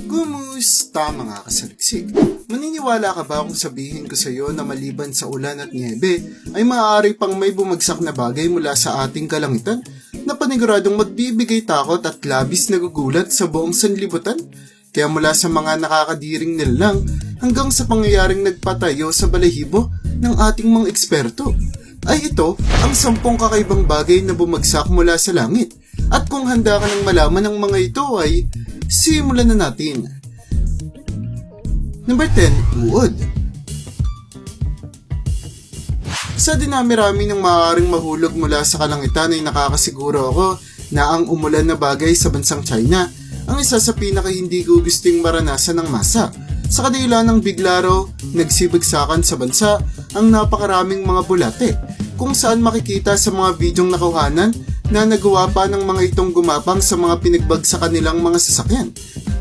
Kumusta mga kasaliksik? Maniniwala ka ba kung sabihin ko sa iyo na maliban sa ulan at niebe ay maaari pang may bumagsak na bagay mula sa ating kalangitan na paniguradong magbibigay takot at labis na gugulat sa buong sanlibutan? Kaya mula sa mga nakakadiring nilalang hanggang sa pangyayaring nagpatayo sa balahibo ng ating mga eksperto, ay ito ang 10 kakaibang bagay na bumagsak mula sa langit. At kung handa ka ng malaman ng mga ito ay simulan na natin. Number 10, uod. Sa dinami-rami ng maaaring mahulog mula sa kalangitan ay nakakasiguro ako na ang umulan na bagay sa bansang China ang isa sa pinaka hindi ko gusting maranasan ng masa. Sa kadila ng biglaro, nagsibagsakan sa bansa ang napakaraming mga bulate kung saan makikita sa mga bidyong nakuhanan na nagawa pa ng mga itong gumapang sa mga pinagbagsakan nilang mga sasakyan.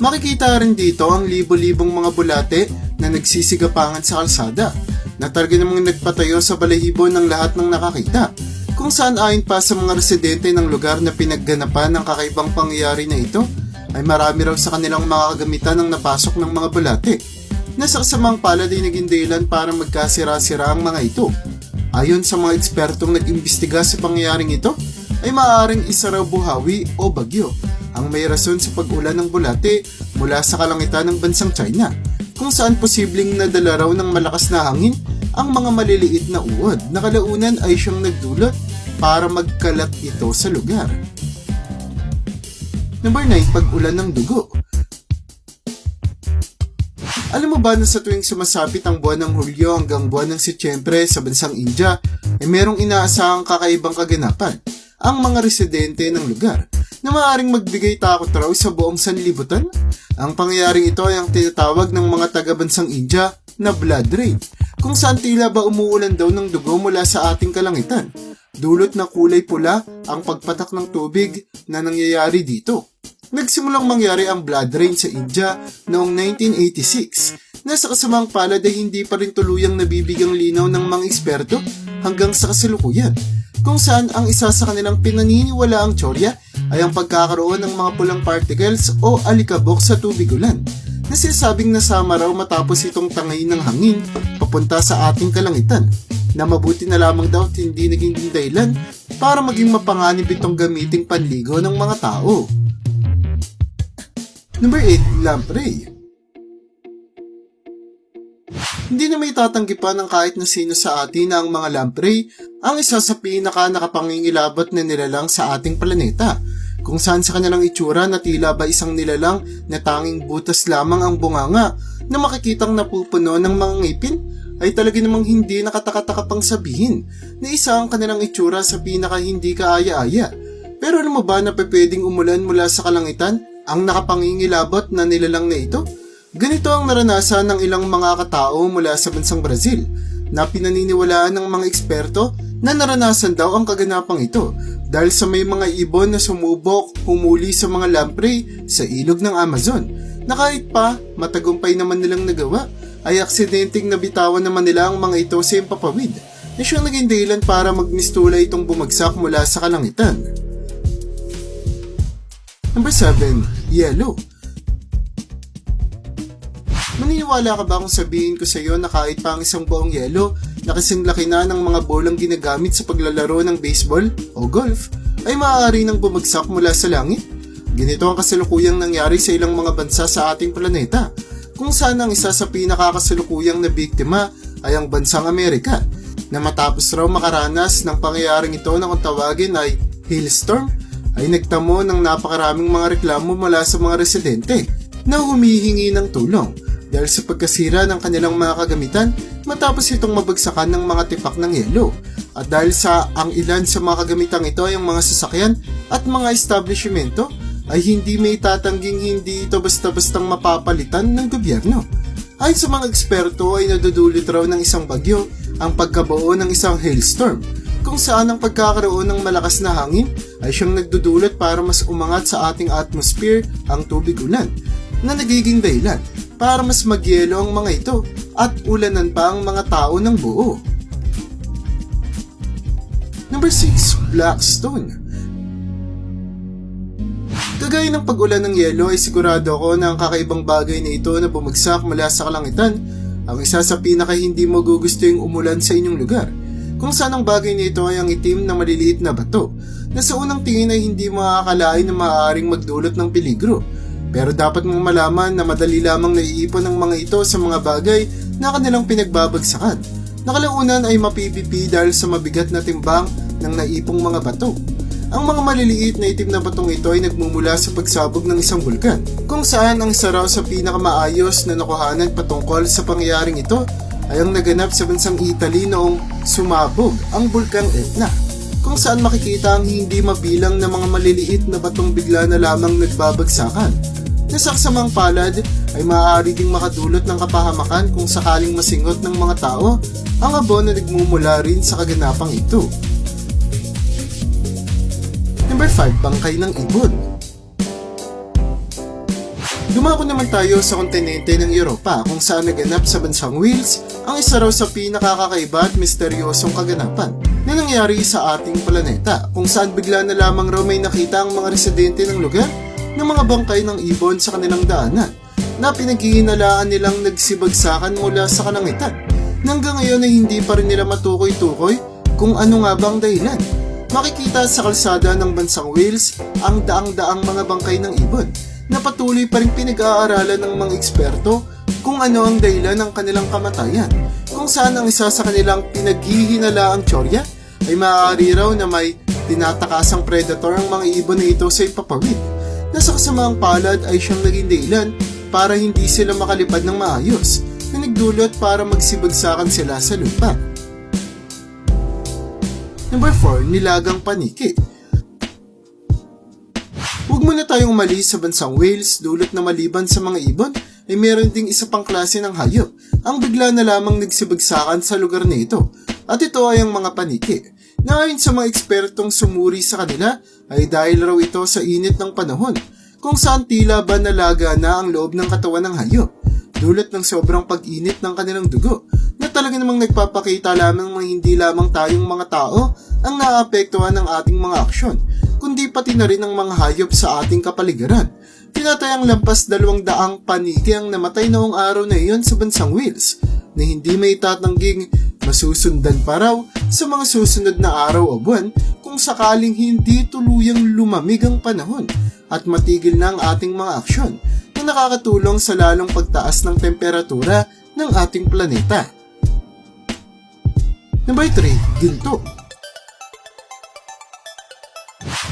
Makikita rin dito ang libo-libong mga bulate na nagsisigapangan sa kalsada na talaga namang nagpatayo sa balahibo ng lahat ng nakakita, kung saan ayon pa sa mga residente ng lugar na pinagganapan ng kakaibang pangyayari na ito ay marami raw sa kanilang makakagamitan ng napasok ng mga bulate na sa kasamang palad ay naging dahilan para magkasira-sira ang mga ito. Ayon sa mga ekspertong nag-imbestiga sa pangyayaring ito, ay maaaring isa raw buhawi o bagyo ang may rason sa pag-ulan ng bulate mula sa kalangitan ng bansang China, kung saan posibleng nadala raw ng malakas na hangin ang mga maliliit na uod na kalaunan ay siyang nagdulot para magkalat ito sa lugar. Number 9, pag-ulan ng dugo. Alam mo ba na sa tuwing sumasapit ang buwan ng Hulyo hanggang buwan ng Setyembre sa bansang India ay merong inaasahang kakaibang kaganapan ang mga residente ng lugar na maaaring magbigay takot raw sa buong sanlibutan? Ang pangyayaring ito ay ang tinatawag ng mga taga-bansang India na blood rain, kung saan tila ba umuulan daw ng dugo mula sa ating kalangitan. Dulot na kulay pula ang pagpatak ng tubig na nangyayari dito. Nagsimulang mangyari ang blood rain sa India noong 1986 na sa kasamang palad ay hindi pa rin tuluyang nabibigyang linaw ng mga eksperto hanggang sa kasalukuyan, kung saan ang isa sa kanilang pinaniniwalaang tsorya ay ang pagkakaroon ng mga pulang particles o alikabok sa tubig ulan na sinasabing nasama raw matapos itong tangay ng hangin papunta sa ating kalangitan, na mabuti na lamang daw at hindi naging dahilan para maging mapanganib itong gamiting panligo ng mga tao. Number 8, lamprey. Hindi na may tatanggipan ng kahit na sino sa atin na ang mga lamprey ang isa sa pinaka nakapangingilabot na nilalang sa ating planeta, kung saan sa kanilang itsura na tila ba isang nilalang na tanging butas lamang ang bunganga na makikitang napupuno ng mga ngipin, ay talaga namang hindi nakataka-taka pang sabihin na isa ang kanilang itsura sa pinaka hindi kaaya-aya. Pero alam mo ba na pwedeng umulan mula sa kalangitan ang nakapangingilabot na nilalang na ito? Ganito ang naranasan ng ilang mga katao mula sa bansang Brazil na pinaniniwalaan ng mga eksperto na naranasan daw ang kaganapang ito dahil sa may mga ibon na sumubok humuli sa mga lamprey sa ilog ng Amazon, na kahit pa matagumpay naman nilang nagawa ay aksidenteng nabitawan naman nila ang mga ito sa impapawid na siyang naging dahilan para magmistula itong bumagsak mula sa kalangitan. Number 7, yellow. Maniniwala ka ba kung sabihin ko sa iyo na kahit pa ang isang buong yelo na kasing laki na ng mga bolang ginagamit sa paglalaro ng baseball o golf ay maaari nang bumagsak mula sa langit? Ganito ang kasalukuyang nangyari sa ilang mga bansa sa ating planeta, kung saan ang isa sa pinakakasalukuyang na biktima ay ang bansang Amerika, na matapos raw makaranas ng pangyayaring ito na kung tawagin ay hailstorm, ay nagtamo ng napakaraming mga reklamo mula sa mga residente na humihingi ng tulong dahil sa pagkasira ng kanilang mga kagamitan matapos itong mabagsakan ng mga tipak ng yelo. At dahil sa ang ilan sa mga kagamitang ito ay ang mga sasakyan at mga establishmento, ay hindi may tatangging hindi ito basta-bastang mapapalitan ng gobyerno. Ayon sa mga eksperto ay nadudulot raw ng isang bagyo ang pagkabuo ng isang hailstorm, kung saan ang pagkakaroon ng malakas na hangin ay siyang nagdudulot para mas umangat sa ating atmosphere ang tubig ulan, na nagiging dahilan para mas magyelo ang mga ito at ulanan pa ang mga tao ng buo. Number 6, black stone. Kagaya ng pag-ulan ng yelo ay sigurado ako na ang kakaibang bagay na ito na bumagsak mula sa kalangitan ang isa sa pinaka hindi mo gugustuhin umulan sa inyong lugar, kung saan ang bagay na ito ay ang itim na maliliit na bato na sa unang tingin ay hindi makakalain na maaaring magdulot ng peligro. Pero dapat mong malaman na madali lamang naiipon ng mga ito sa mga bagay na kanilang pinagbabagsakan. Nakalaunan ay mapipipi dahil sa mabigat na timbang ng naipong mga bato. Ang mga maliliit na itim na batong ito ay nagmumula sa pagsabog ng isang bulkan, kung saan ang isa raw sa pinakamaayos na nakuhanan patungkol sa pangyayaring ito ay ang naganap sa bansang Italy noong sumabog ang bulkang Etna, kung saan makikita ang hindi mabilang na mga maliliit na batong bigla na lamang nagbabagsakan, na sa kasamang palad ay maaari ding makadulot ng kapahamakan kung sakaling masingot ng mga tao ang abon na nagmumula rin sa kaganapang ito. Number 5, bangkay ng ibon. Dumako naman tayo sa kontinente ng Europa kung saan naganap sa bansang Wales ang isa raw sa pinakakakaiba at misteryosong kaganapan na nangyari sa ating planeta, kung saan bigla na lamang raw may nakita ang mga residente ng lugar ng mga bangkay ng ibon sa kanilang daanan na pinaghihinalaan nilang nagsibagsakan mula sa kalangitan. Hanggang ngayon ay hindi pa rin nila matukoy-tukoy kung ano nga bang dahilan. Makikita sa kalsada ng bansang Wales ang daang-daang mga bangkay ng ibon na patuloy pa rin pinag-aaralan ng mga eksperto kung ano ang dahilan ng kanilang kamatayan, kung saan ang isa sa kanilang pinaghihinalaang tsorya ay maaari raw na may tinatakasang predator ang mga ibon na ito sa ipapawid, na sa kasamaang palad ay siyang naging dahilan para hindi sila makalipad ng maayos, na nagdulot para magsibagsakan sila sa lupa. Number 4, nilagang paniki. Huwag muna tayong umalis sa bansang Wales dulot na maliban sa mga ibon ay meron ding isa pang klase ng hayop ang bigla na lamang nagsibagsakan sa lugar na ito, at ito ay ang mga paniki, na ayon sa mga ekspertong sumuri sa kanila ay dahil raw ito sa init ng panahon, kung saan tila ba nalaga na ang loob ng katawan ng hayop dulot ng sobrang pag-init ng kanilang dugo, na talaga namang nagpapakita lamang ng hindi lamang tayong mga tao ang naapektuhan ng ating mga aksyon, kundi pati na rin ang mga hayop sa ating kapaligiran. Tinatayang lampas 200 paniki ang namatay noong araw na iyon sa bansang Wales, na hindi may tatangging masusundan pa raw sa mga susunod na araw o buwan kung sakaling hindi tuluyang lumamig ang panahon at matigil na ang ating mga aksyon, na nakakatulong sa lalong pagtaas ng temperatura ng ating planeta. Number 3, ginto.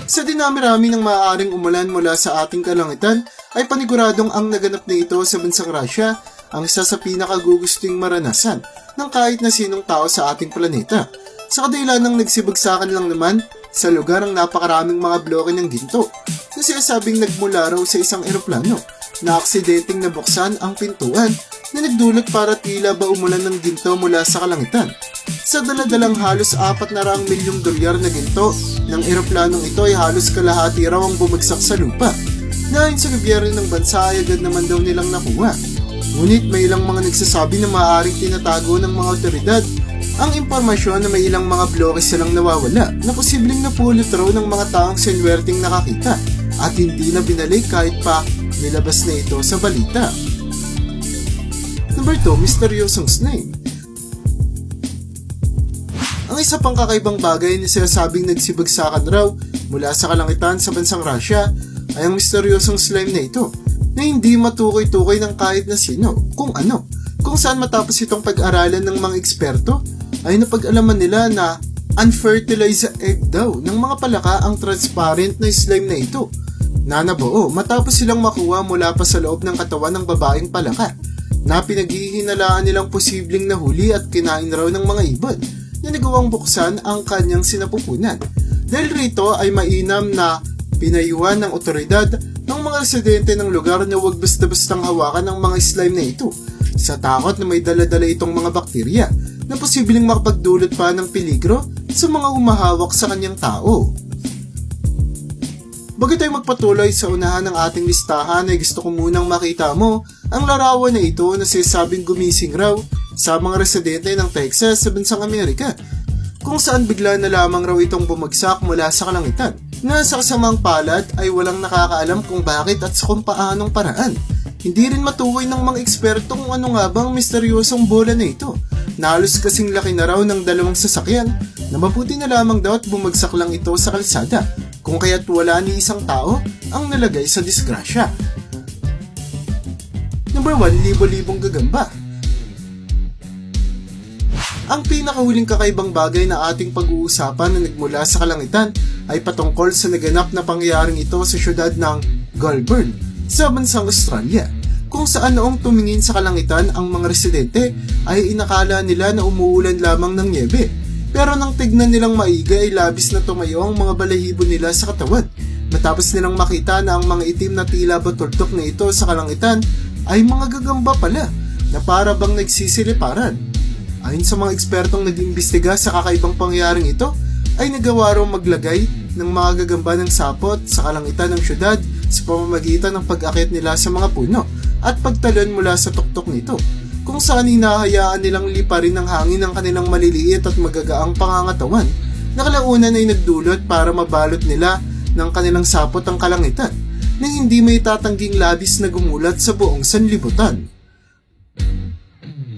Sa dinami-rami ng maaaring umulan mula sa ating kalangitan ay paniguradong ang naganap na ito sa bansang Russia ang isa sa pinakagugusting maranasan ng kahit na sinong tao sa ating planeta, sa kadahilan ng nagsibagsakan lang naman sa lugar ang napakaraming mga bloke ng ginto na sinasabing nagmula raw sa isang eroplano na aksidenteng nabuksan ang pintuan na nagdulot para tila ba umulan ng ginto mula sa kalangitan. Sa daladalang halos 400 milyong dolyar na ginto ng eroplanong ito ay halos kalahati raw ang bumagsak sa lupa, na ayon sa gobyerno ng bansa ay agad naman daw nilang nakuha. Ngunit may ilang mga nagsasabi na maaaring tinatago ng mga otoridad ang impormasyon na may ilang mga bloke silang nawawala na posibleng napulot raw ng mga taong senwerteng nakakita at hindi na binalik kahit pa nilabas na ito sa balita. Number 2, misteryosong snake. Ang isa pang kakaibang bagay na sinasabing nagsibagsakan raw mula sa kalangitan sa bansang Russia ay ang misteryosong slime na ito, na hindi matukoy-tukoy ng kahit na sino kung ano, kung saan matapos itong pag-aralan ng mga eksperto ay napag-alaman nila na unfertilized egg daw ng mga palaka ang transparent na slime na ito, na nabuo matapos silang makuha mula pa sa loob ng katawan ng babaeng palaka, na pinaghihinalaan nilang posibleng nahuli at kinain raw ng mga ibon na nagawang buksan ang kanyang sinapupunan. Dahil rito ay mainam na pinayuhan ng otoridad ng mga residente ng lugar na huwag basta-bastang hawakan ng mga slime na ito, sa takot na may dala-dala itong mga bakterya na posibleng makapagdulot pa ng peligro sa mga humahawak sa kanyang tao. Bago tayo magpatuloy sa unahan ng ating listahan ay gusto ko munang makita mo ang larawan na ito na sinasabing gumising raw sa mga residente ng Texas sa bansang Amerika, kung saan bigla na lamang raw itong bumagsak mula sa kalangitan na sa kasamang palad ay walang nakakaalam kung bakit at sa kung paanong paraan. Hindi rin matukoy ng mga eksperto kung ano nga bang misteryosong bola na ito. Nahalos kasing laki na raw ng dalawang sasakyan na mabuti na lamang daw at bumagsak lang ito sa kalsada, kung kaya't wala ni isang tao ang nalagay sa disgrasya. Number 1, libo-libong gagamba. Ang pinakahuling kakaibang bagay na ating pag-uusapan na nagmula sa kalangitan ay patungkol sa naganap na pangyayaring ito sa syudad ng Goulburn sa bansang Australia, kung saan noong tumingin sa kalangitan ang mga residente ay inakala nila na umuulan lamang ng nyebe, pero nang tignan nilang maigi ay labis na tumayo ang mga balahibo nila sa katawan matapos nilang makita na ang mga itim na tila batultok na ito sa kalangitan ay mga gagamba pala na para bang nagsisiliparan. Ayon sa mga ekspertong nag-iimbestiga sa kakaibang pangyayaring ito, ay nagawa raw maglagay ng mga gagamba ng sapot sa kalangitan ng syudad sa pamamagitan ng pag-akit nila sa mga puno at pagtalon mula sa tuktok nito, kung saan hinahayaan nilang liparin ng hangin ang kanilang maliliit at magagaang pangangatawan na kalaunan ay nagdulot para mabalot nila ng kanilang sapot ang kalangitan na hindi may tatangging labis na gumulat sa buong sanlibutan.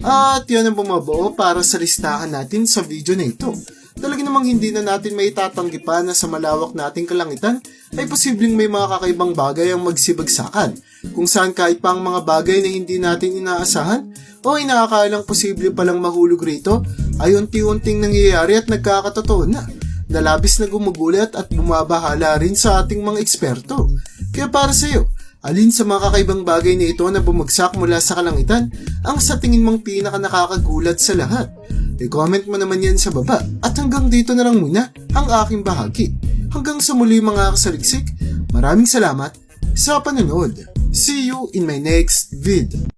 At yan ang bumabuo para sa listahan natin sa video na ito. Talaga namang hindi na natin may tatanggi pa na sa malawak nating kalangitan ay posibleng may mga kakaibang bagay ang magsibagsakan, kung saan kahit pa ang mga bagay na hindi natin inaasahan o inaakalang posible palang mahulog rito ay unti-unting nangyayari at nagkakatotoo na labis na gumugulat at bumabahala rin sa ating mga eksperto. Kaya para sa iyo, alin sa mga kakaibang bagay na ito na bumagsak mula sa kalangitan ang sa tingin mong pinaka nakakagulat sa lahat? I-comment mo naman yan sa baba. At hanggang dito na lang muna ang aking bahagi. Hanggang sa muli mga kasaliksik, maraming salamat sa panonood. See you in my next vid.